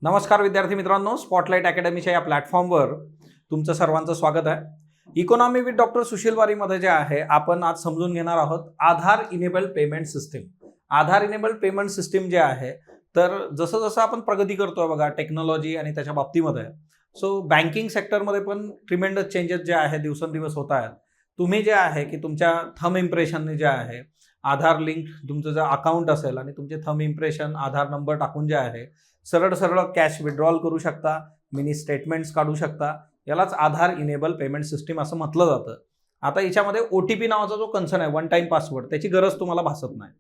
नमस्कार विद्यार्थी मित्रांनो, स्पॉटलाइट अकॅडमीच्या या प्लॅटफॉर्मवर तुमचं सर्वांचं स्वागत आहे। इकॉनॉमी विथ डॉक्टर सुशील वारीमध्ये जे आहे आपण आज समजून घेणार आहोत आधार इनेबल पेमेंट सिस्टीम। आधार इनेबल पेमेंट सिस्टीम जे आहे तर जसं जसं आपण प्रगती करतोय बघा टेक्नॉलॉजी आणि त्याच्या बाबतीमध्ये, सो बँकिंग सेक्टरमध्ये पण ट्रिमेंडस चेंजेस जे आहे दिवसेंदिवस होत आहेत। तुम्ही जे आहे की तुमच्या थंब इम्प्रेशनने जे आहे आधार लिंक तुमचं जर अकाउंट असेल आणि तुमचे थंब इम्प्रेशन आधार नंबर टाकून जे आहे सरळ सरळ कॅश विड्रॉल करू शकता, मिनी स्टेटमेंट्स काढू शकता। यालाच आधार इनेबल पेमेंट सिस्टीम असं म्हटलं जातं। आता याच्यामध्ये OTP नावाचा जो कन्सर्न आहे वन टाइम पासवर्ड त्याची गरज तुम्हाला भासत नाही।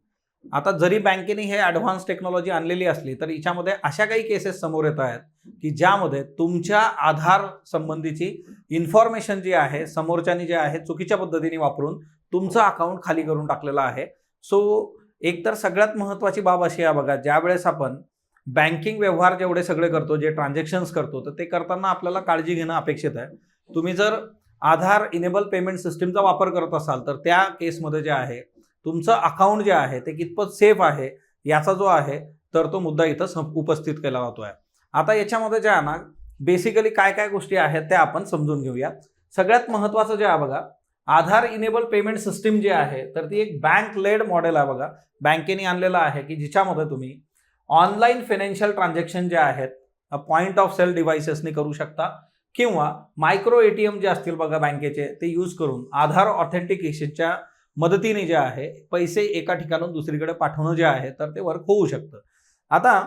आता जरी बँकेने हे ॲडव्हान्स टेक्नॉलॉजी आणलेली असली तर याच्यामध्ये अशा काही केसेस समोर येत आहेत की ज्यामध्ये तुमच्या आधार संबंधीची इन्फॉर्मेशन जी आहे समोरच्यानी जे आहे चुकीच्या पद्धतीने वापरून तुमचं अकाउंट खाली करून टाकलेलं आहे। सो एकतर सगळ्यात महत्त्वाची बाब अशी आहे बघा, ज्यावेळेस आपण बँकिंग व्यवहार जेवढे सगळे करतो, जे ट्रान्झॅक्शन्स करतो, तर ते करताना आपल्याला काळजी घेणं अपेक्षित आहे। तुम्ही जर आधार इनेबल पेमेंट सिस्टीमचा वापर करत असाल तर त्या केसमध्ये जे आहे तुमचं अकाउंट जे आहे ते कितपत सेफ आहे याचा जो आहे तर तो मुद्दा इथं उपस्थित केला जातो आहे। आता याच्यामध्ये जे आहे ना बेसिकली काय काय गोष्टी आहेत त्या आपण समजून घेऊया। सगळ्यात महत्त्वाचं जे आहे बघा, आधार इनेबल पेमेंट सिस्टीम जी आहे तर ती एक बँक लेड मॉडेल आहे बघा, बँकेने आणलेलं आहे की जिच्यामध्ये तुम्ही ऑनलाईन फायनान्शियल ट्रान्झॅक्शन जे आहेत पॉइंट ऑफ सेल डिव्हाइसेसने करू शकता किंवा मायक्रो ATM जे असतील बघा बँकेचे ते यूज करून आधार ऑथेंटिकेशनच्या मदतीने जे आहे पैसे एका ठिकाणून दुसरीकडे पाठवणं जे आहे तर ते वर्क होऊ शकतं। आता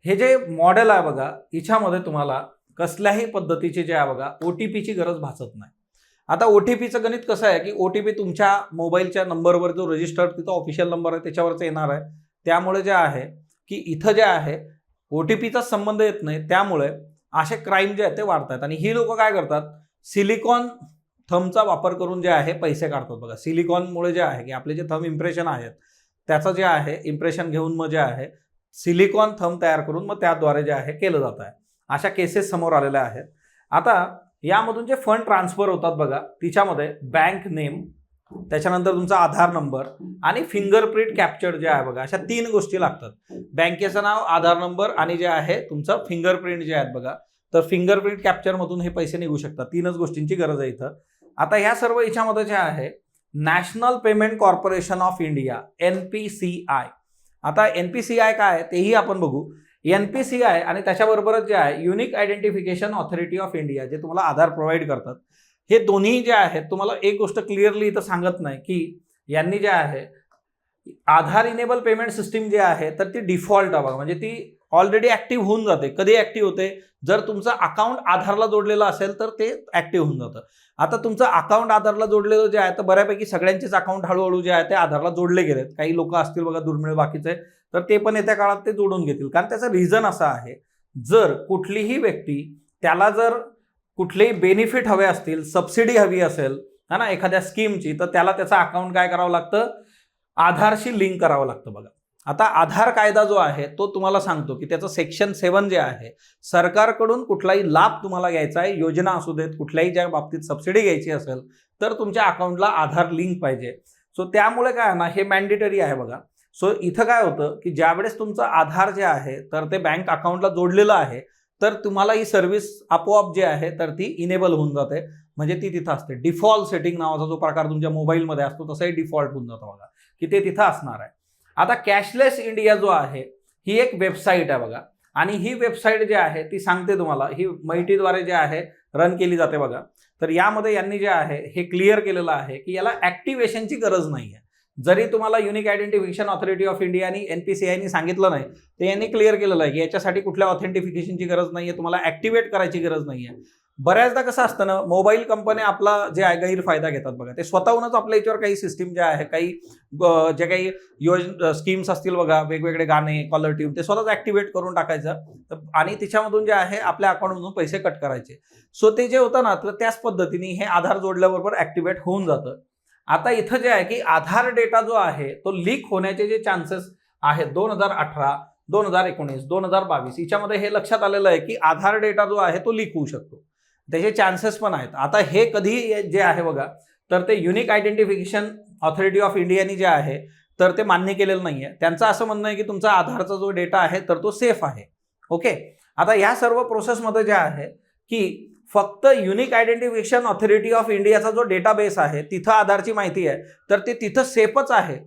हे जे मॉडेल आहे बघा याच्यामध्ये तुम्हाला कसल्याही पद्धतीचे जे आहे बघा OTPची गरज भासत नाही। आता OTPचं गणित कसं आहे की OTP तुमच्या मोबाईलच्या नंबरवर जो रजिस्टर्ड तिथं ऑफिशियल नंबर आहे त्याच्यावरच येणार आहे। त्यामुळे जे आहे की इथं जे आहे OTPचा संबंध येत नाही, त्यामुळे असे क्राईम जे आहेत ते वाढतात। आणि ही लोक काय करतात, सिलिकॉन थंबचा वापर करून जे आहे पैसे काढतात बघा। सिलिकॉनमुळे जे आहे की आपले जे थंब इम्प्रेशन आहेत त्याचं जे आहे इम्प्रेशन घेऊन मग जे आहे सिलिकॉन थंब तयार करून मग त्याद्वारे जे आहे केलं जात आहे। अशा केसेस समोर आलेल्या आहेत। आता यामधून जे फंड ट्रान्सफर होतात बघा तिच्यामध्ये बँक नेम, त्याच्यानंतर तुमचा आधार नंबर आणि फिंगरप्रिंट कॅप्चर जे आहे बघा, अशा 3 गोष्टी लागतात। बँकेचं नाव, आधार नंबर आणि जे आहे तुमचं फिंगरप्रिंट जे आहेत बघा, तर फिंगरप्रिंट कॅप्चर मधून हे पैसे निघू शकतात। 3च गोष्टींची गरज आहे इथं। आता ह्या सर्व याच्यामध्ये जे आहे national payment corporation of India NPCI, आता NPCI काय तेही आपण बघू। NPCI आणि त्याच्याबरोबरच जे आहे unique identification authority of India जे तुम्हाला आधार प्रोव्हाइड करतात, हे दोन्ही जे आहेत तुम्हाला एक गोष्ट क्लिअरली इथं सांगत नाही की यांनी जे आहे आधार इनेबल पेमेंट सिस्टीम जे आहे तर ती डिफॉल्ट आहे बघा, म्हणजे ती ऑलरेडी ऍक्टिव्ह होऊन जाते। कधी ऍक्टिव्ह होते, जर तुमचं अकाउंट आधारला जोडलेलं असेल तर ते ऍक्टिव्ह होऊन जातं। आता तुमचं अकाउंट आधारला जोडलेलं जे आहे तर बऱ्यापैकी सगळ्यांचेच अकाउंट हळूहळू जे आहे ते आधारला जोडले गेलेत। काही लोक असतील बघा दुर्मिळ बाकीचे, तर ते पण येत्या काळात ते जोडून घेतील। कारण त्याचं रिझन असं आहे, जर कुठलीही व्यक्ती त्याला जर कुठलेही बेनिफिट हवे असतील, सबसिडी हवी असेल है ना एखाद्या स्कीमची, तर त्याला त्याचं अकाउंट काय करावं लागतं, आधारशी लिंक करावं लागतं बघा। आता आधार कायदा जो आहे तो तुम्हाला सांगतो की त्याचं सेक्शन 7 जे आहे, सरकारकडून कुठलाही लाभ तुम्हाला घ्यायचा आहे, योजना असू देत, कुठल्याही ज्या बाबतीत सबसिडी घ्यायची असेल तर तुमच्या अकाउंटला आधार लिंक पाहिजे। सो त्यामुळे काय ना हे मॅन्डेटरी आहे बघा। सो इथं काय होतं की ज्यावेळेस तुमचं आधार जे आहे तर ते बँक अकाउंटला जोडलेलं आहे तर तुम्हाला ही सर्व्हिस आपोआप जे आहे तर ती इनेबल होऊन जाते, म्हणजे ती तिथं असते। डिफॉल्ट सेटिंग नावाचा जो प्रकार तुमच्या मोबाईलमध्ये असतो तसंही डिफॉल्ट होऊन जातं बघा की ते तिथं असणार आहे। आता कॅशलेस इंडिया जो आहे ही एक वेबसाईट आहे बघा, आणि ही वेबसाईट जी आहे ती सांगते तुम्हाला, ही मैटीद्वारे जे आहे रन केली जाते बघा। तर यामध्ये यांनी जे आहे हे क्लिअर केलेलं आहे की याला ऍक्टिव्हेशनची गरज नाही आहे। जरी तुम्हाला unique identification authority of India आणि NPCI सांगितलं नाही, तर यांनी क्लिअर केलेलं आहे की याच्यासाठी कुठल्या ऑथेंटिफिकेशनची गरज नाहीये, तुम्हाला ऍक्टिव्हेट करायची गरज नाहीये। बऱ्याचदा कसं असतं ना, मोबाईल कंपन्या आपला जे आहे गैरफायदा घेतात बघा, ते स्वतःहूनच आपल्या याच्यावर काही सिस्टीम जे आहे काही जे काही स्कीम्स असतील बघा, वेगवेगळे गाणे, कॉलर ट्यून ते स्वतःच ऍक्टिव्हेट करून टाकायचं आणि तिच्यामधून जे आहे आपल्या अकाउंटमधून पैसे कट करायचे। सो ते जे होतं ना तर त्याच पद्धतीने हे आधार जोडल्याबरोबर ऍक्टिव्हेट होऊन जातं। आता इथं जे आहे की आधार डेटा जो आहे तो लीक होण्याचे जे चान्सेस आहेत 2018, 2019, 2022 याच्यामध्ये हे लक्षात आलेलं आहे की आधार डेटा जो आहे तो लीक होऊ शकतो, त्याचे चान्सेस पण आहेत। आता हे कधी जे आहे बघा तर ते युनिक आयडेंटिफिकेशन ऑथॉरिटी ऑफ इंडियानी जे आहे तर ते मान्य केलेलं नाहीये। त्यांचं असं म्हणणं आहे की तुमचा आधारचा जो डेटा आहे तर तो सेफ आहे। ओके, आता ह्या सर्व प्रोसेसमध्ये जे आहे की फक्त युनिक आयडेंटिफिकेशन ऑथॉरिटी ऑफ इंडियाचा जो डेटाबेस आहे तिथं आधारची माहिती आहे, तर ते तिथं सेफच आहे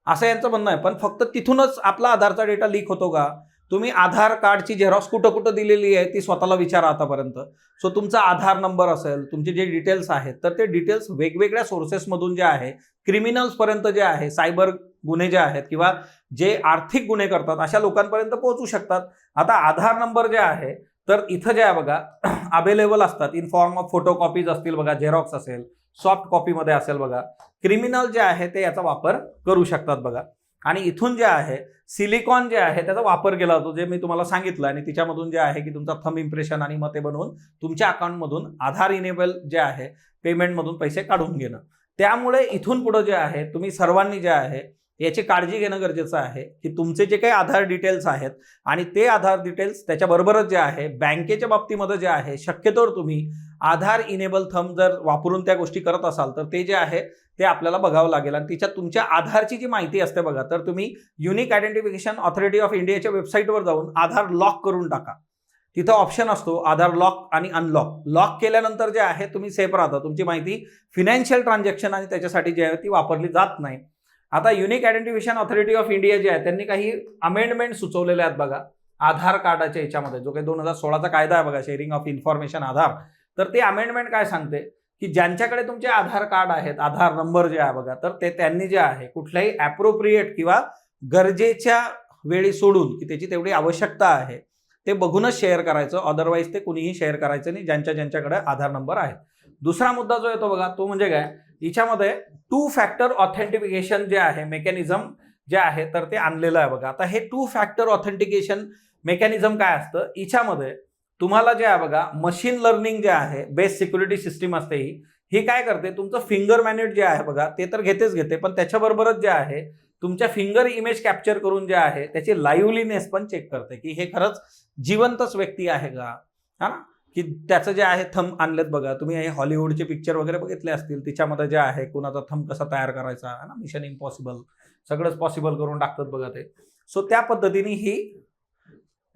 असं यांचं म्हणणं आहे. पण फक्त तिथूनच आपला आधारचा डेटा लीक होतो का? तुम्ही आधार कार्डची झेरॉक्स कुठं कुठं दिलेली आहे ती स्वतःला विचारा आतापर्यंत. सो तुमचा आधार नंबर असेल, तुमचे जे डिटेल्स आहेत, तर ते डिटेल्स वेगवेगळ्या सोर्सेसमधून जे आहे, क्रिमिनल्सपर्यंत जे आहे, सायबर गुन्हे जे आहेत किंवा जे आर्थिक गुन्हे करतात अशा लोकांपर्यंत पोहोचू शकतात. आता आधार नंबर जे आहे तर इथं जे आहे बघा अवेलेबल असतात इन फॉर्म ऑफ फोटोकॉपीज असतील बघा, झेरॉक्स असेल, सॉफ्ट कॉपीमध्ये असेल बघा. क्रिमिनल जे आहे ते याचा वापर करू शकतात बघा. आणि इथून जे आहे सिलिकॉन जे आहे त्याचा वापर केला जातो, जे मी तुम्हाला सांगितलं. आणि तिच्यामधून जे आहे की तुमचा थंब इम्प्रेशन आणि मते बनवून तुमच्या अकाउंटमधून आधार इनेबल जे आहे पेमेंटमधून पैसे काढून घेणं. त्यामुळे इथून पुढे जे आहे तुम्ही सर्वांनी जे आहे याची काळजी घेणं गरजेचं आहे की तुमचे जे काही आधार डिटेल्स आहेत आणि ते आधार डिटेल्स त्याच्याबरोबरच जे आहे बँकेच्या बाबतीमध्ये जे आहे शक्यतोवर तुम्ही आधार इनेबल थंब जर वापरून त्या गोष्टी करत असाल तर ते जे आहे ते आपल्याला बघावं लागेल. आणि तिच्यात तुमच्या आधारची जी माहिती असते बघा, तर तुम्ही युनिक आयडेंटिफिकेशन ऑथॉरिटी ऑफ इंडियाच्या वेबसाईटवर जाऊन आधार लॉक करून टाका. तिथं ऑप्शन असतो आधार लॉक आणि अनलॉक. लॉक केल्यानंतर जे आहे तुम्ही सेफ राहता, तुमची माहिती फिनान्शियल ट्रान्झॅक्शन आणि त्याच्यासाठी जी आहे ती वापरली जात नाही. आता unique identification authority of India जे आहे त्यांनी काही अमेंडमेंट सुचवलेले आहेत बघा आधार कार्डाच्या याच्यामध्ये. जो काही 2016चा कायदा आहे बघा, शेअरिंग ऑफ इन्फॉर्मेशन आधार, तर ते अमेंडमेंट काय सांगते की ज्यांच्याकडे तुमचे आधार कार्ड आहेत, आधार नंबर जे आहे बघा, तर ते त्यांनी जे आहे कुठल्याही ॲप्रोप्रिएट किंवा गरजेच्या वेळी सोडून की त्याची तेवढी आवश्यकता आहे ते बघूनच शेअर करायचं. अदरवाईज ते कुणीही शेअर करायचं नाही ज्यांच्याकडे आधार नंबर आहे. दुसरा मुद्दा जो येतो बघा तो म्हणजे काय, हिच्यामध्ये 2 फॅक्टर ऑथेंटिफिकेशन जे आहे मेकॅनिझम जे आहे तर ते आणलेलं आहे बघा. आता हे 2 फॅक्टर ऑथेंटिकेशन मेकॅनिझम काय असतं, हिच्यामध्ये तुम्हाला जे आहे बघा मशीन लर्निंग जे आहे बेस सिक्युरिटी सिस्टीम असते ही काय करते, तुमचं फिंगर मॅन्युट जे आहे बघा ते तर घेते, पण त्याच्याबरोबरच जे आहे तुमच्या फिंगर इमेज कॅप्चर करून जे आहे त्याची लाईव्हलीनेस पण चेक करते की हे खरंच जिवंतच व्यक्ती आहे का, हा ना, की त्याचं जे आहे थंब आणलेत बघा. तुम्ही हे हॉलिवूडचे पिक्चर वगैरे बघितले असतील, तिच्यामध्ये जे आहे कुणाचा थंब कसा तयार करायचा आहे ना, मिशन इम्पॉसिबल सगळंच पॉसिबल करून टाकतात बघा ते. सो त्या पद्धतीने ही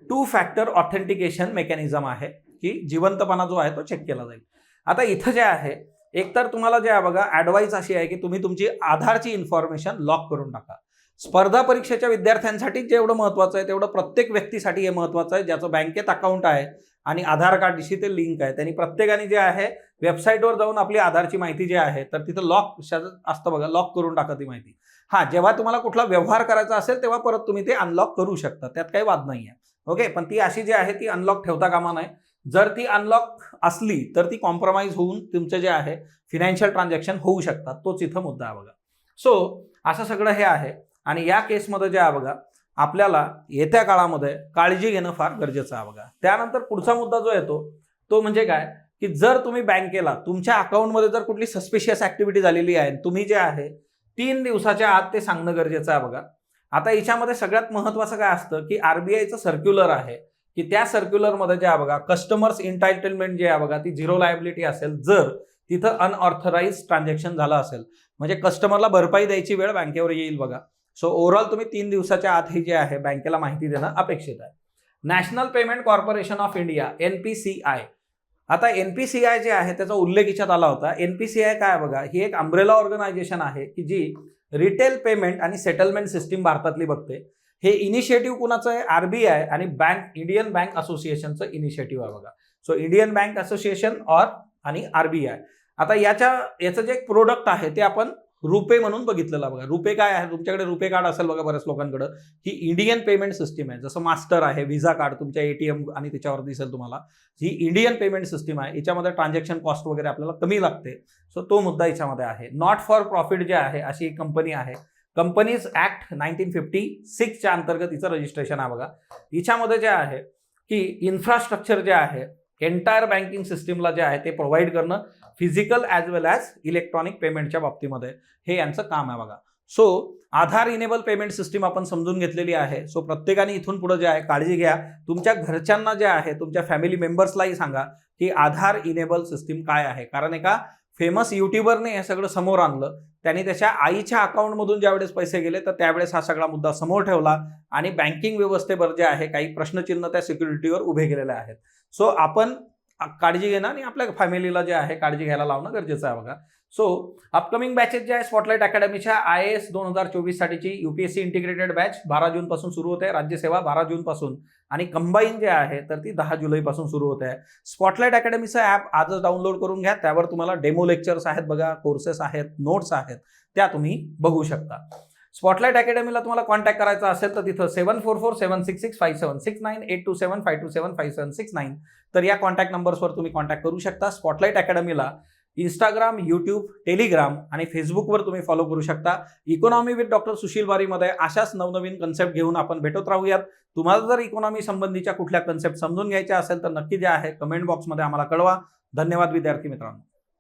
2 फॅक्टर ऑथेंटिकेशन मेकॅनिझम आहे की जिवंतपणा जो आहे तो चेक केला जाईल. आता इथं जे आहे एकतर तुम्हाला जे आहे बघा ॲडवाईस अशी आहे की तुम्ही तुमची आधारची इन्फॉर्मेशन लॉक करून टाका. स्पर्धा परीक्षेच्या विद्यार्थ्यांसाठी जेवढं महत्त्वाचं आहे तेवढं प्रत्येक व्यक्तीसाठी हे महत्त्वाचं आहे ज्याचं बँकेत अकाउंट आहे आणि आधार कार्डशी ते लिंक आहे. त्यांनी प्रत्येकाने जे आहे वेबसाईटवर जाऊन आपली आधारची माहिती जी आहे तर तिथं लॉक असतं बघा, लॉक करून टाका ती माहिती. हां, जेव्हा तुम्हाला कुठला व्यवहार करायचा असेल तेव्हा परत तुम्ही ते अनलॉक करू शकता, त्यात काही वाद नाही आहे. ओके, पण ती अशी जी आहे ती अनलॉक ठेवता कामा नये. जर ती अनलॉक असली तर ती कॉम्प्रोमाइज होऊन तुमचं जे आहे फिनान्शियल ट्रान्झॅक्शन होऊ शकतात. तोच इथं मुद्दा आहे बघा. सो असं सगळं हे आहे आणि या केसमध्ये जे आहे बघा आपल्याला येत्या काळामध्ये काळजी घेणं फार गरजेचं आहे बघा. त्यानंतर पुढचा मुद्दा जो येतो तो म्हणजे काय की जर तुम्ही बँकेला तुमच्या अकाउंटमध्ये जर कुठली सस्पिशियस ऍक्टिव्हिटी झालेली आहे तुम्ही जे आहे 3 दिवसाच्या आत ते सांगणं गरजेचं आहे बघा. आता याच्यामध्ये सगळ्यात महत्त्वाचं काय असतं की आरबीआयचं सर्क्युलर आहे की त्या सर्क्युलरमध्ये जे आहे बघा कस्टमर्स इंटायटलमेंट जे आहे बघा ती 0 लायबिलिटी असेल जर तिथं अनऑथराइज ट्रान्झॅक्शन झालं असेल, म्हणजे कस्टमरला भरपाई द्यायची वेळ बँकेवर येईल बघा. सो ओव्हरऑल तुम्ही 3 दिवसाच्या आत ही जे आहे बँकेला माहिती देणं अपेक्षित आहे. National payment corporation of India NPCI, आता NPCI जे आहे त्याचा उल्लेख याच्यात आला होता. NPCI काय बघा, ही एक अम्ब्रेला ऑर्गनायझेशन आहे की जी रिटेल पेमेंट आणि सेटलमेंट सिस्टीम भारतातली बघते. हे इनिशिएटिव्ह कुणाचं आहे, RBI आणि इंडियन बँक असोसिएशनचं इनिशिएटिव्ह आहे बघा. सो इंडियन बँक असोसिएशन आणि RBI. आता याचं जे एक प्रोडक्ट आहे ते आपण रुपे म्हणून बघितलेलं बघा. रुपे काय आहे, तुमच्याकडे रुपे कार्ड असेल बघा बऱ्याच लोकांकडे. ही इंडियन पेमेंट सिस्टीम आहे, जसं मास्टर आहे, व्हिसा कार्ड तुमच्या ATM आणि त्याच्यावर दिसेल तुम्हाला. ही इंडियन पेमेंट सिस्टीम आहे, याच्यामध्ये ट्रान्झॅक्शन कॉस्ट वगैरे आपल्याला कमी लागते. सो तो मुद्दा याच्यामध्ये आहे. नॉट फॉर प्रॉफिट जे आहे अशी एक कंपनी आहे. कंपनीज ऍक्ट 1956च्या अंतर्गत हिचं रजिस्ट्रेशन आहे बघा. हिच्यामध्ये जे आहे की इन्फ्रास्ट्रक्चर जे आहे एंटायर बँकिंग सिस्टीमला जे आहे ते प्रोव्हाइड करणं फिजिकल ॲज वेल ॲज इलेक्ट्रॉनिक पेमेंटच्या बाबतीमध्ये हे यांचं काम आहे बघा. सो आधार इनेबल पेमेंट सिस्टीम आपण समजून घेतलेली आहे. सो प्रत्येकाने इथून पुढे जे आहे काळजी घ्या. तुमच्या घरच्यांना जे आहे तुमच्या फॅमिली मेंबर्सलाही सांगा की आधार इनेबल सिस्टीम काय आहे, कारण एका फेमस युट्यूबरने हे सगळं समोर आणलं. त्यांनी त्याच्या आईच्या अकाउंटमधून ज्यावेळेस पैसे गेले तर त्यावेळेस हा सगळा मुद्दा समोर ठेवला आणि बँकिंग व्यवस्थेवर जे आहे काही प्रश्नचिन्ह त्या सिक्युरिटीवर उभे केलेले आहेत. सो आपण काळजी घेणं आणि आपल्या फॅमिलीला जे आहे काळजी घ्यायला लावणं गरजेचं आहे बघा. सो अपकमिंग बॅचेस जे आहे स्पॉटलाइट अकॅडमीच्या IAS 2024 साठीची UPSC इंटिग्रेटेड बॅच 12 जून पासून सुरू होते, राज्यसेवा 12 जून पासून आणि कंबाईन जे आहे तर ती 10 जुलै पासून सुरू होते आहे. स्पॉटलाइट अकॅडमीचं ॲप आजच डाउनलोड करून घ्या. त्यावर तुम्हाला डेमो लेक्चर्स आहेत बघा, कोर्सेस आहेत, नोट्स आहेत, त्या तुम्ही बघू शकता. स्पॉटलाइट अकॅडमीला तुम्हाला कॉन्टॅक्ट करायचा असेल तर तिथं 7447665769 827527575769 तर या कॉन्टॅक्ट नंबर्सवर तुम्ही कॉन्टॅक्ट करू शकता. स्पॉटलाइट अकॅडमीला इंस्टाग्राम, यूट्यूब, टेलिग्राम आणि फेसबुकवर तुम्ही फॉलो करू शकता. इकॉनॉमी विथ डॉक्टर सुशील वारीमध्ये अशाच नवनवीन कन्सेप्ट घेऊन आपण भेटत राहूयात. तुम्हाला जर इकॉनॉमी संबंधीच्या कुठल्या कन्सेप्ट समजून घ्यायच्या असेल तर नक्की जे आहे कमेंट बॉक्समध्ये आम्हाला कळवा. धन्यवाद विद्यार्थी मित्रांनो.